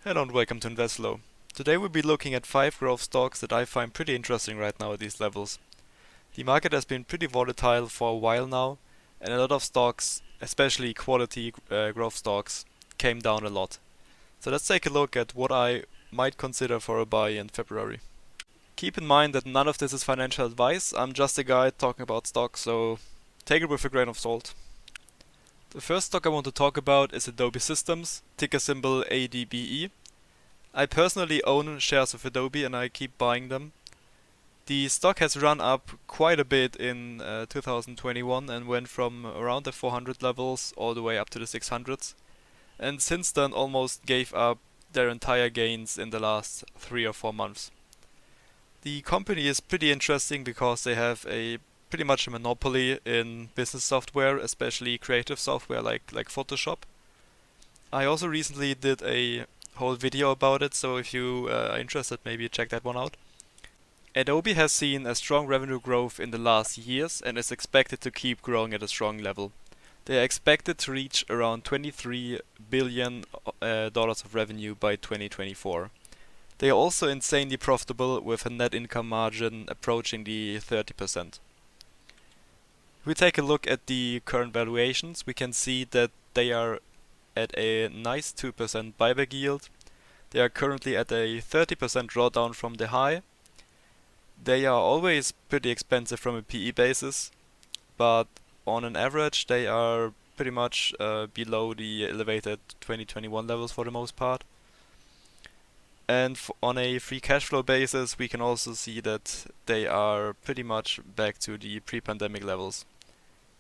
Hello and welcome to InvestLow. Today we'll be looking at 5 growth stocks that I find pretty interesting right now at these levels. The market has been pretty volatile for a while now, and a lot of stocks, especially quality growth stocks, came down a lot. So let's take a look at what I might consider for a buy in February. Keep in mind that none of this is financial advice, I'm just a guy talking about stocks, so take it with a grain of salt. The first stock I want to talk about is Adobe Systems, ticker symbol ADBE. I personally own shares of Adobe and I keep buying them. The stock has run up quite a bit in 2021 and went from around the 400 levels all the way up to the 600s. And since then almost gave up their entire gains in the last 3 or 4 months. The company is pretty interesting because they have a pretty much a monopoly in business software, especially creative software like Photoshop. I also recently did a whole video about it, so if you are interested, maybe check that one out. Adobe has seen a strong revenue growth in the last years and is expected to keep growing at a strong level. They are expected to reach around $23 billion dollars of revenue by 2024. They are also insanely profitable with a net income margin approaching the 30%. If we take a look at the current valuations, we can see that they are at a nice 2% buyback yield. They are currently at a 30% drawdown from the high. They are always pretty expensive from a PE basis, but on an average they are pretty much below the elevated 2021 levels for the most part. And on a free cash flow basis, we can also see that they are pretty much back to the pre-pandemic levels.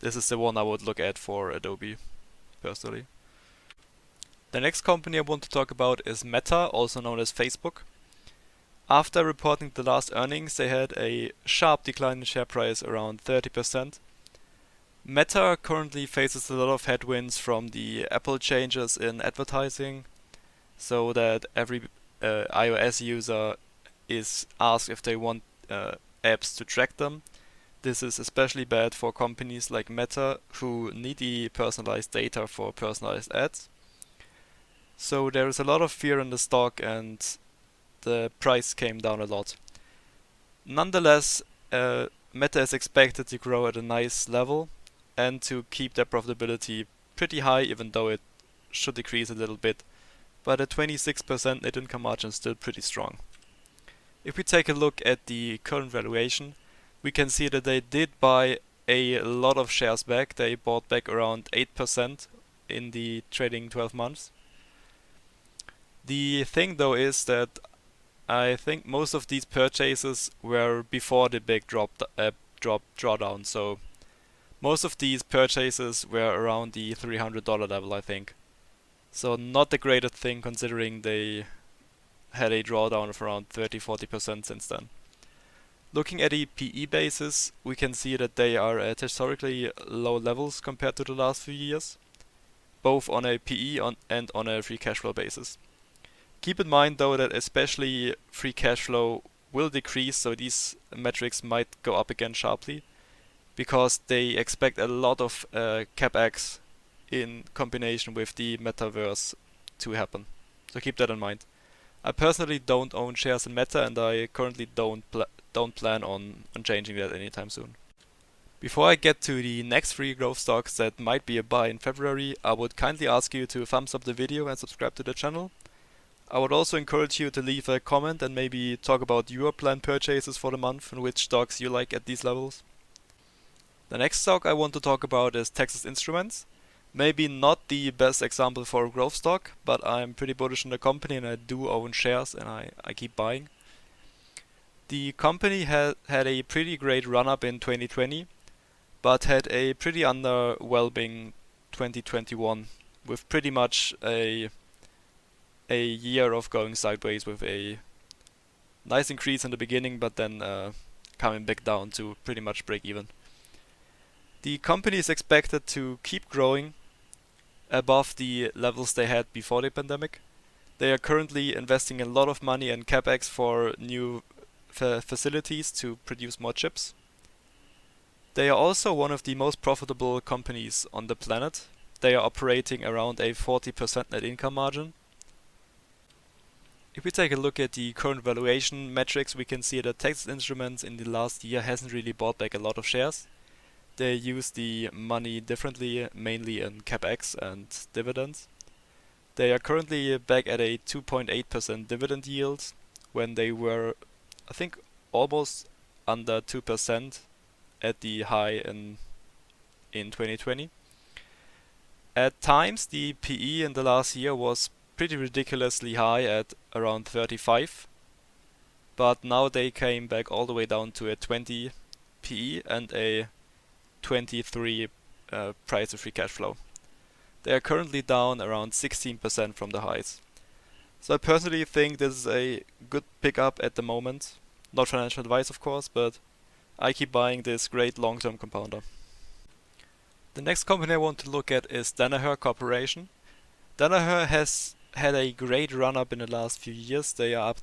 This is the one I would look at for Adobe, personally. The next company I want to talk about is Meta, also known as Facebook. After reporting the last earnings, they had a sharp decline in share price around 30%. Meta currently faces a lot of headwinds from the Apple changes in advertising, so that every iOS user is asked if they want apps to track them. This is especially bad for companies like Meta, who need the personalized data for personalized ads. So there is a lot of fear in the stock and the price came down a lot. Nonetheless, Meta is expected to grow at a nice level and to keep their profitability pretty high, even though it should decrease a little bit. But a 26% net income margin is still pretty strong. If we take a look at the current valuation, we can see that they did buy a lot of shares back. They bought back around 8% in the trading 12 months. The thing though is that I think most of these purchases were before the big drawdown. So most of these purchases were around the $300 level, I think. So not the greatest thing considering they had a drawdown of around 30-40% since then. Looking at a PE basis, we can see that they are at historically low levels compared to the last few years, both on a PE and on a free cash flow basis. Keep in mind though that especially free cash flow will decrease, so these metrics might go up again sharply, because they expect a lot of CapEx in combination with the metaverse to happen. So keep that in mind. I personally don't own shares in Meta and I currently don't plan on changing that anytime soon. Before I get to the next 3 growth stocks that might be a buy in February, I would kindly ask you to thumbs up the video and subscribe to the channel. I would also encourage you to leave a comment and maybe talk about your planned purchases for the month and which stocks you like at these levels. The next stock I want to talk about is Texas Instruments. Maybe not the best example for a growth stock, but I'm pretty bullish on the company and I do own shares and I keep buying. The company had a pretty great run-up in 2020, but had a pretty underwhelming 2021 with pretty much a year of going sideways with a nice increase in the beginning, but then coming back down to pretty much break even. The company is expected to keep growing above the levels they had before the pandemic. They are currently investing a lot of money in capex for new facilities to produce more chips. They are also one of the most profitable companies on the planet. They are operating around a 40% net income margin. If we take a look at the current valuation metrics, we can see that Texas Instruments in the last year hasn't really bought back a lot of shares. They use the money differently, mainly in capex and dividends. They are currently back at a 2.8% dividend yield when they were, I think, almost under 2% at the high in 2020. At times, the PE in the last year was pretty ridiculously high at around 35, but now they came back all the way down to a 20 PE and a 23 price to free cash flow. They are currently down around 16% from the highs. So I personally think this is a good pickup at the moment. Not financial advice, of course, but I keep buying this great long-term compounder. The next company I want to look at is Danaher Corporation. Danaher has had a great run-up in the last few years. They are up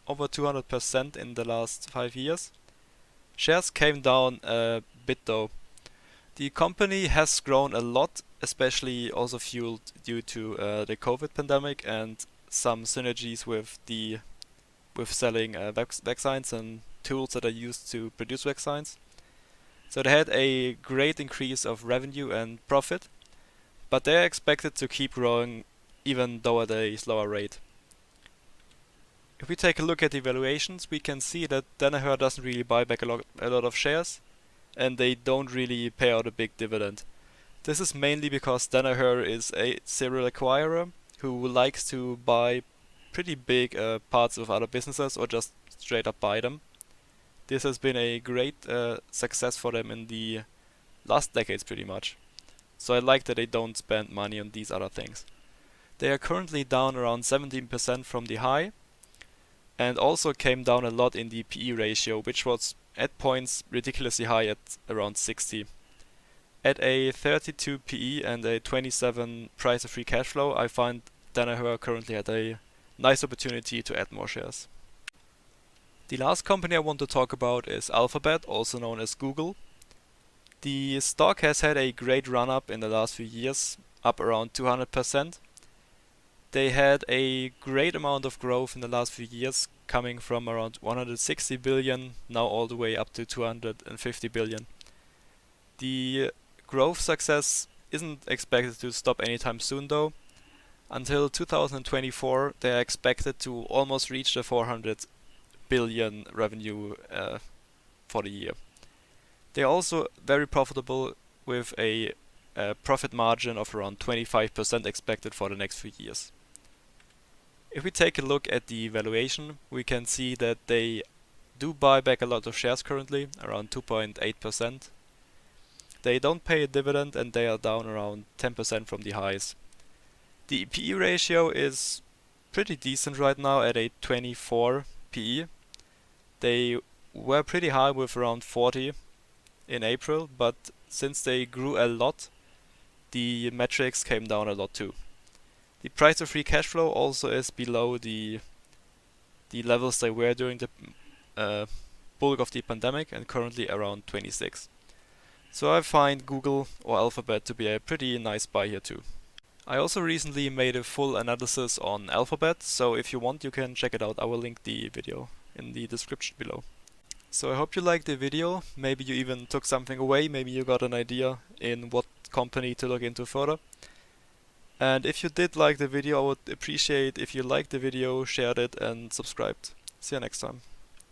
over 200% in the last 5 years. Shares came down a bit though. The company has grown a lot, especially also fueled due to the COVID pandemic and some synergies with selling vaccines and tools that are used to produce vaccines. So they had a great increase of revenue and profit, but they are expected to keep growing even though at a slower rate. If we take a look at the valuations, we can see that Danaher doesn't really buy back a lot of shares, and they don't really pay out a big dividend. This is mainly because Danaher is a serial acquirer who likes to buy pretty big parts of other businesses or just straight up buy them. This has been a great success for them in the last decades pretty much. So I like that they don't spend money on these other things. They are currently down around 17% from the high, and also came down a lot in the PE ratio, which was at points ridiculously high at around 60. At a 32 PE and a 27 price to free cash flow, I find Danaher currently had a nice opportunity to add more shares. The last company I want to talk about is Alphabet, also known as Google. The stock has had a great run-up in the last few years, up around 200%. They had a great amount of growth in the last few years, coming from around 160 billion, now all the way up to 250 billion. The growth success isn't expected to stop anytime soon though. Until 2024, they are expected to almost reach the 400 billion revenue for the year. They are also very profitable with a profit margin of around 25% expected for the next few years. If we take a look at the valuation, we can see that they do buy back a lot of shares currently, around 2.8%. They don't pay a dividend and they are down around 10% from the highs. The PE ratio is pretty decent right now at a 24 PE. They were pretty high with around 40 in April, but since they grew a lot, the metrics came down a lot too. The price of free cash flow also is below the levels they were during the bulk of the pandemic and currently around 26. So I find Google or Alphabet to be a pretty nice buy here too. I also recently made a full analysis on Alphabet, so if you want you can check it out. I will link the video in the description below. So I hope you liked the video. Maybe you even took something away, maybe you got an idea in what company to look into further. And if you did like the video, I would appreciate if you liked the video, shared it and subscribed. See you next time.